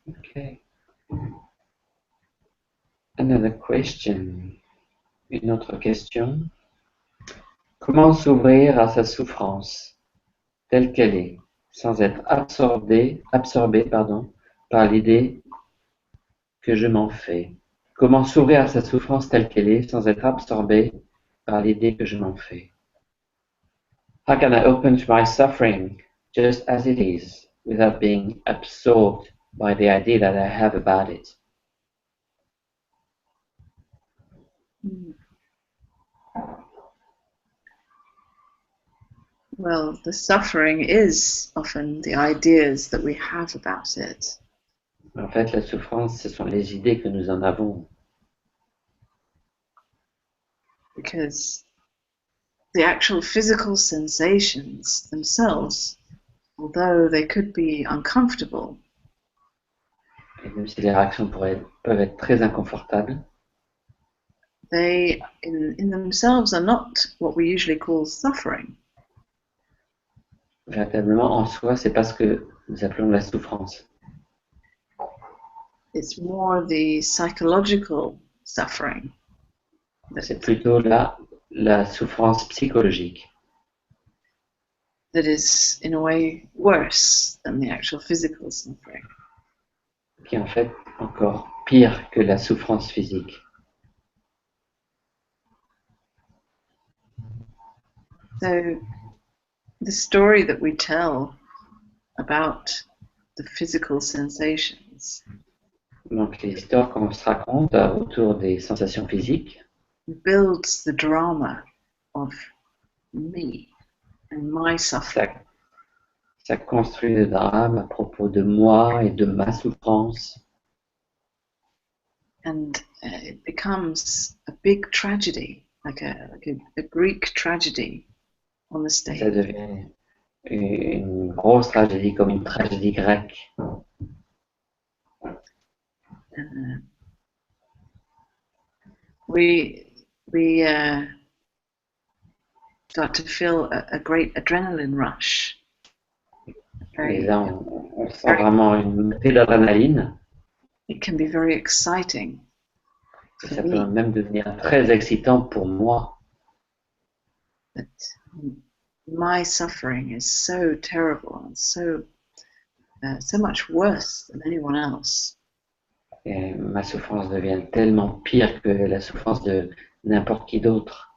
Okay. Another question. Une autre question. Comment s'ouvrir à sa souffrance telle qu'elle est, sans être absorbé, par l'idée que je m'en fais? Comment s'ouvrir à sa souffrance telle qu'elle est, sans être absorbé par l'idée que je m'en fais? How can I open to my suffering just as it is, without being absorbed by the idea that I have about it? Well, the suffering is often the ideas that we have about it. En fait, la souffrance, ce sont les idées que nous en avons. Because the actual physical sensations themselves, although they could be uncomfortable, Et même si les réactions peuvent être très inconfortables, they in themselves are not what we usually call suffering. véritablement en soi, c'est pas ce que nous appelons la souffrance. It's more the psychological suffering. C'est plutôt la souffrance psychologique. That is, in a way, worse than the actual physical suffering. Qui est en fait encore pire que la souffrance physique. So, the story that we tell about the physical sensations Donc l'histoire qu'on se raconte autour des sensations physiques builds the drama of me and my suffering. Ça construit le drame à propos de moi et de ma souffrance. And it becomes a big tragedy, like a Greek tragedy on the stage. Ça devient une grosse tragédie, comme une tragédie grecque. We start to feel a great adrenaline rush. Et là, on sent vraiment une montée d'adrénaline. It can be very exciting. Et ça peut même devenir très excitant pour moi. But my suffering is so terrible and so much worse than anyone else. Et ma souffrance devient tellement pire que la souffrance de n'importe qui d'autre.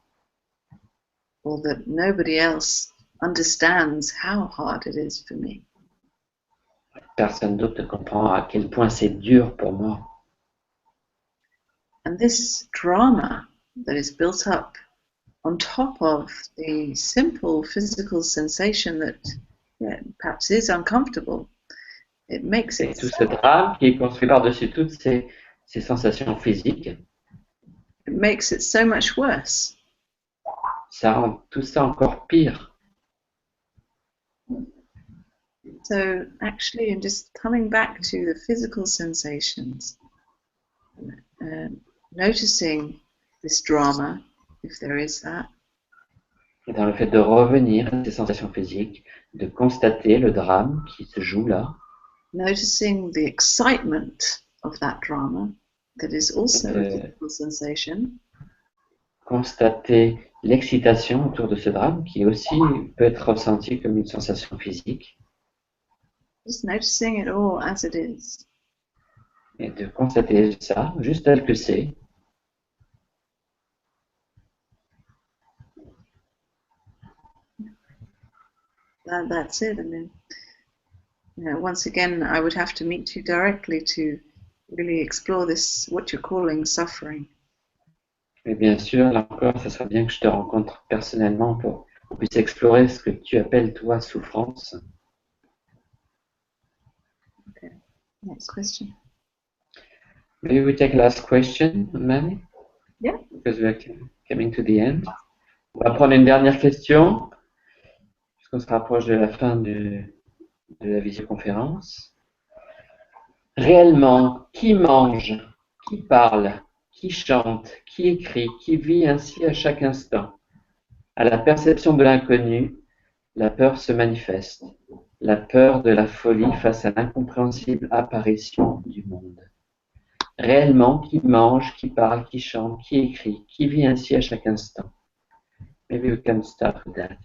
Or that nobody else understands how hard it is for me. Personne d'autre ne comprend à quel point c'est dur pour moi. And this drama that is built up on top of the simple physical sensation that perhaps is uncomfortable, it makes Et it tout ce drame qui est construit par-dessus toutes ces sensations physiques, so much worse. ça rend tout ça encore pire. So actually, in just coming back to the physical sensations, noticing this drama, if there is that, Et dans le fait de revenir à ces sensations physiques, de constater le drame qui se joue là, noticing the excitement of that drama, that is also a physical sensation, constater l'excitation autour de ce drame qui aussi peut être ressenti comme une sensation physique, just noticing it all as it is. et de constater ça juste tel que c'est. That's it. I mean, once again, I would have to meet you directly to really explore this, what you're calling suffering. Et bien sûr, là encore, ça serait bien que je te rencontre personnellement pour qu'on puisse explorer ce que tu appelles, toi, souffrance. Okay. Next question. Maybe we take last question, Manny? Yeah. Because we are coming to the end. On va prendre une dernière question, puisqu'on se rapproche de la fin de la visioconférence. Réellement, qui mange, qui parle, qui chante, qui écrit, qui vit ainsi à chaque instant? À la perception de l'inconnu, la peur se manifeste, la peur de la folie face à l'incompréhensible apparition du monde. Réellement, qui mange, qui parle, qui chante, qui écrit, qui vit ainsi à chaque instant? Maybe we can start with that.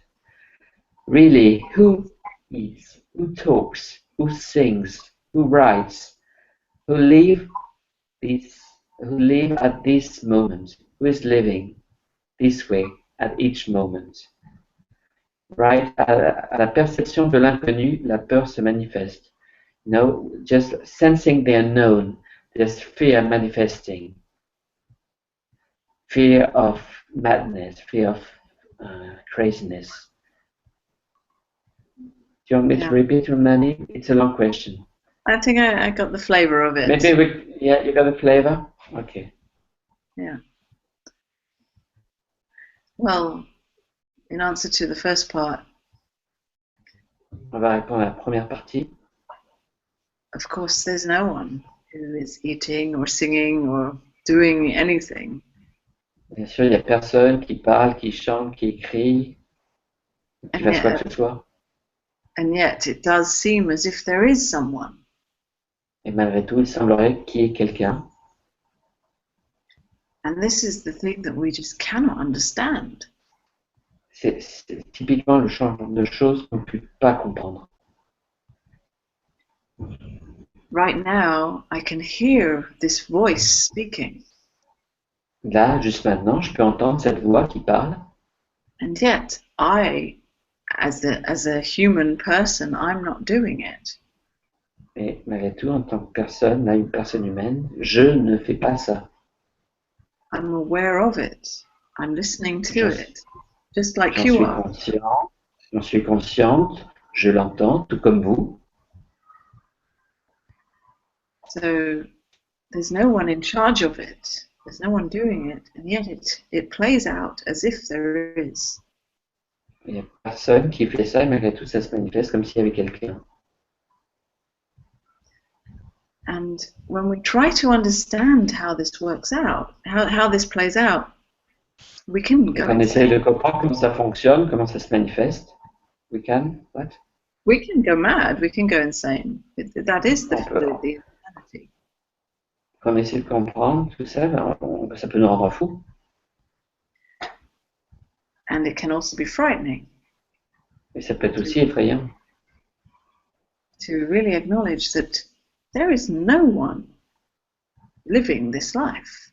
Really, who eats, who talks, who sings, who writes, who live at this moment, who is living this way at each moment? Right? À la perception de l'inconnu, la peur se manifeste. No, just sensing the unknown, there's fear manifesting. Fear of madness, fear of craziness. Do you want me to repeat, Romani? It's a long question. I think I got the flavor of it. Maybe you got the flavor? Okay. Yeah. Well, in answer to the first part, on va répondre à la première partie. Of course, there's no one who is eating or singing or doing anything. Bien sûr, il n'y a personne qui parle, qui chante, qui écrit, qui fasse quoi que ce soit. And yet, it does seem as if there is someone. Et malgré tout, il semblerait qu'il y ait quelqu'un. And this is the thing that we just cannot understand. C'est typiquement le genre de choses qu'on ne peut pas comprendre. Right now, I can hear this voice speaking. Là, juste maintenant, je peux entendre cette voix qui parle. And yet, I, as a human person, I'm not doing it. Et malgré tout, en tant que personne, là, une personne humaine, je ne fais pas ça. I'm aware of it. I'm listening to it, just like you are. J'en suis consciente, je l'entends, tout comme vous. So there's no one in charge of it. There's no one doing it, and yet it plays out as if there is. Il n'y a personne qui fait ça, et malgré tout, ça se manifeste comme s'il y avait quelqu'un. And when we try to understand how this works out, how this plays out, we can go. On essaie de comprendre comment ça fonctionne, comment ça se manifeste. We can what? We can go mad. We can go insane. That is the insanity. Quand on essaie de comprendre tout ça, ça peut nous rendre fous. And it can also be frightening. Et ça peut être aussi effrayant. To really acknowledge that there is no one living this life.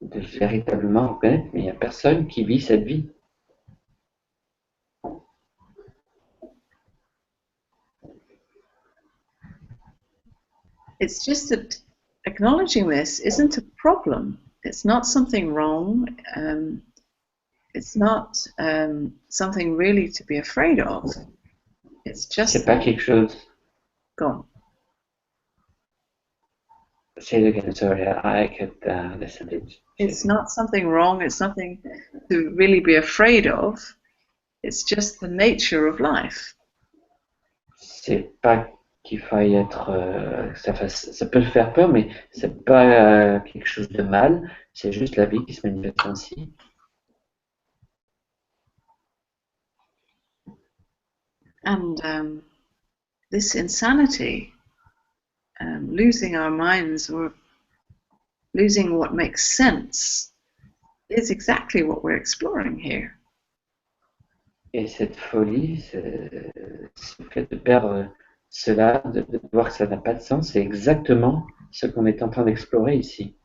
De véritablement reconnaître, mais il n'y a personne qui vit cette vie. It's just that acknowledging this isn't a problem. It's not something wrong. It's not something really to be afraid of. It's C'est just pas quelque chose. gone. Say it again. Sorry, I kept the sentence. It's not something wrong. It's nothing to really be afraid of. It's just the nature of life. C'est pas qu'il faille être. Ça peut faire peur, mais c'est pas quelque chose de mal. C'est juste la vie qui se manifeste ainsi. And this insanity, losing our minds or losing what makes sense, is exactly what we're exploring here. Et cette folie, ce fait de perdre cela, de voir que ça n'a pas de sens, c'est exactement ce qu'on est en train d'explorer ici.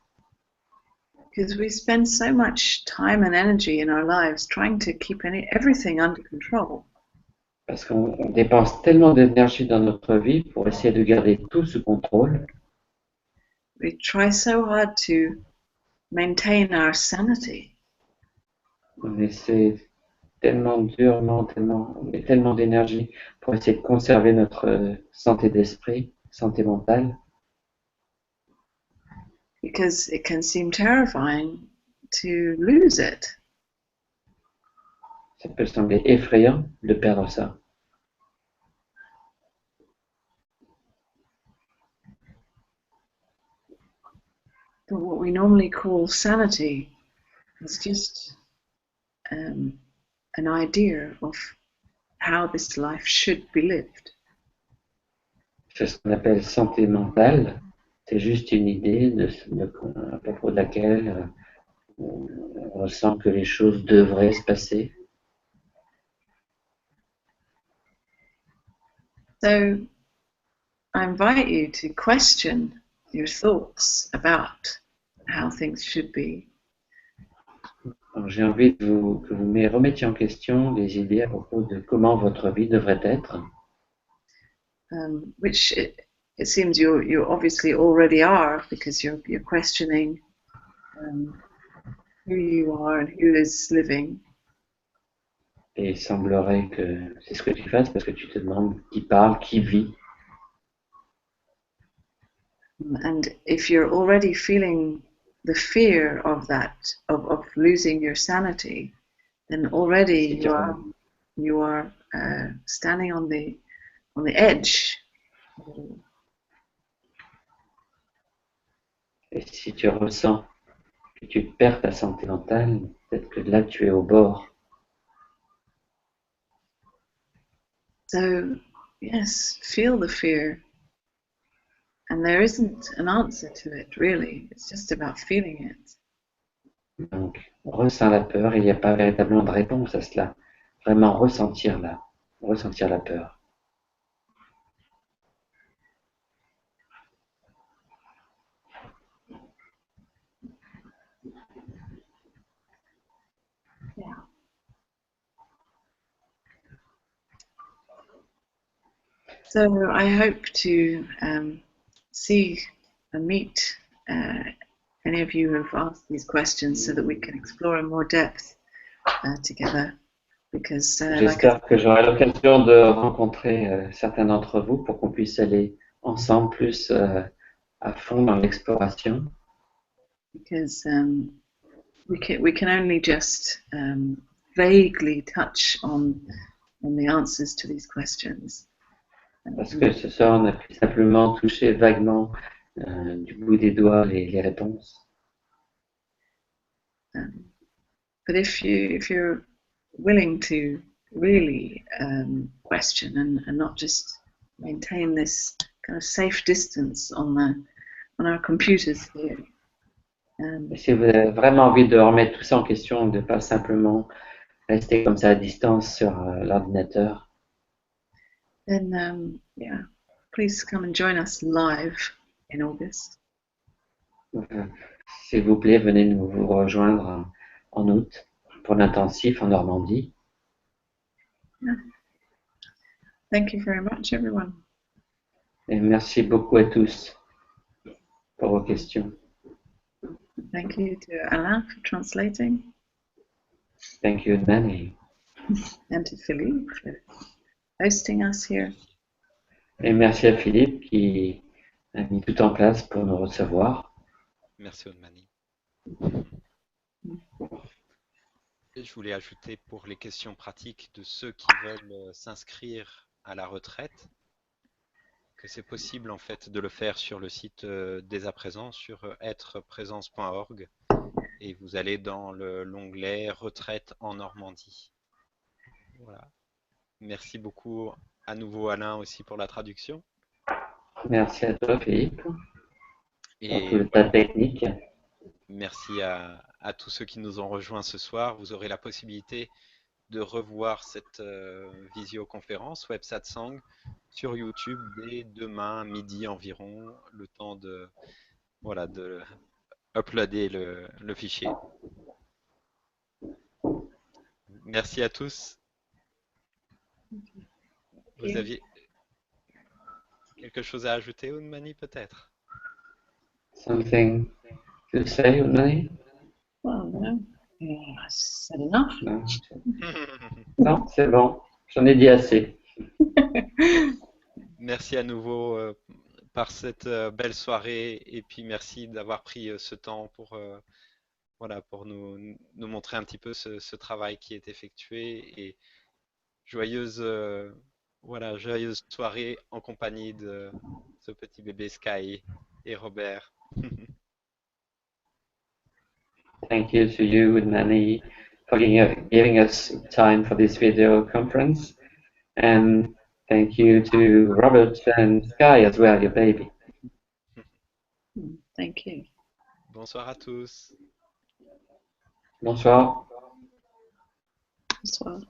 Because we spend so much time and energy in our lives trying to keep everything under control. Parce qu'on dépense tellement d'énergie dans notre vie pour essayer de garder tout sous contrôle. We try so hard to maintain our sanity. On essaie tellement durement, on met tellement d'énergie pour essayer de conserver notre santé d'esprit, santé mentale. Because it can seem terrifying to lose it. Ça peut sembler effrayant de perdre ça. But what we normally call sanity is just an idea of how this life should be lived. C'est ce qu'on appelle santé mentale. C'est juste une idée à propos de laquelle on ressent que les choses devraient se passer. So I invite you to question your thoughts about how things should be. J'ai envie que vous remettiez en question les idées à propos de comment votre vie devrait être. Which it seems you obviously already are, because you're questioning who you are and who is living. Et il semblerait que c'est ce que tu fasses parce que tu te demandes qui parle, qui vit. And if you're already feeling the fear of that, of losing your sanity, then already you are standing on the edge. Et si tu ressens que tu perds ta santé mentale, peut-être que là tu es au bord. So, yes, feel the fear. And there isn't an answer to it, really. It's just about feeling it. Donc, ressens la peur, il n'y a pas véritablement de réponse à cela. Vraiment ressentir la peur. Yeah. So I hope to see and meet any of you who have asked these questions so that we can explore in more depth together. Because J'espère que j'aurai l'occasion de rencontrer certains d'entre vous pour qu'on puisse aller ensemble plus à fond dans l'exploration. Because we can only just vaguely touch on the answers to these questions. Parce que ce soir, on a pu simplement toucher vaguement du bout des doigts les réponses. But if you're willing to really question and not just maintain this kind of safe distance on our computers here. Si vous avez vraiment envie de remettre tout ça en question, de ne pas simplement rester comme ça à distance sur l'ordinateur, then yeah, please come and join us live in August. S'il vous plaît, venez nous rejoindre en août pour l'intensif en Normandie. Yeah. Thank you very much, everyone. Et merci beaucoup à tous pour vos questions. Thank you to Alain for translating. Thank you, UNMANI. And to Philippe for hosting us here. Et merci à Philippe qui a mis tout en place pour nous recevoir. Merci UNMANI. Et je voulais ajouter pour les questions pratiques de ceux qui veulent s'inscrire à la retraite, que c'est possible en fait de le faire sur le site dès à présent, sur êtreprésence.org, et vous allez dans l'onglet retraite en Normandie. Voilà. Merci beaucoup à nouveau Alain aussi pour la traduction. Merci à toi, Philippe, pour Et tout le voilà. tas technique. Merci à tous ceux qui nous ont rejoints ce soir. Vous aurez la possibilité de revoir cette visioconférence Web-Satsang sur YouTube dès demain midi environ, le temps de, voilà, de uploader le fichier. Merci à tous. Vous aviez quelque chose à ajouter, UNMANI, peut-être? Something to say, UNMANI? Well, no, I said enough. Non, non, c'est bon. J'en ai dit assez. Merci à nouveau par cette belle soirée et puis merci d'avoir pris ce temps pour, voilà, pour nous montrer un petit peu ce travail qui est effectué et joyeuse, voilà, joyeuse soirée en compagnie de ce petit bébé Sky et Robert. Thank you to you, UNMANI, for giving us time for this video conference. And thank you to Robert and Sky as well, your baby. Thank you. Bonsoir à tous. Bonsoir. Bonsoir.